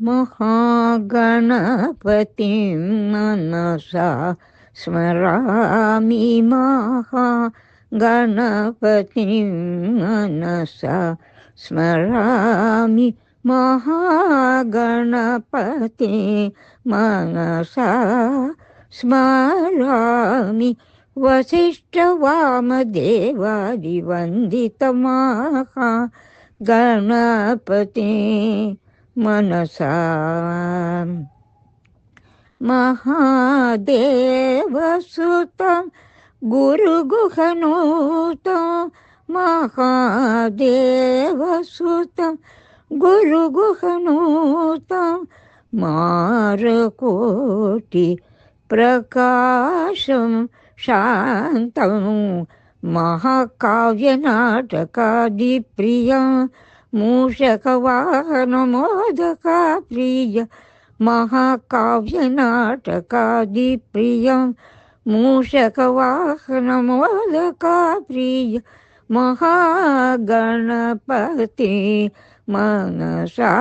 महागणपतिं मनसा स्मरामि महागणपतिं मनसा स्मरामि महागणपति मनसा स्मरामि वसिष्ठवामदेवादिवन्दितमहागणपति मनसा महादेवसुतं गुरुगुहनूतं महादेवसुतं गुरुगुहनूतं मारकोटि प्रकाशं शान्तं महाकाव्यनाटकादिप्रियं मूषकवाहनमोदकाप्रिय महाकाव्यनाटकादिप्रियं मूषकवाहनमोदकाप्रिय महागणपति मनसा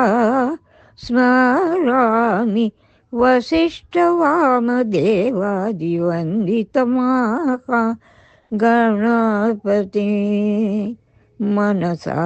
स्मरामि वसिष्ठवामदेवादिवन्दितमहागणपति मनसा।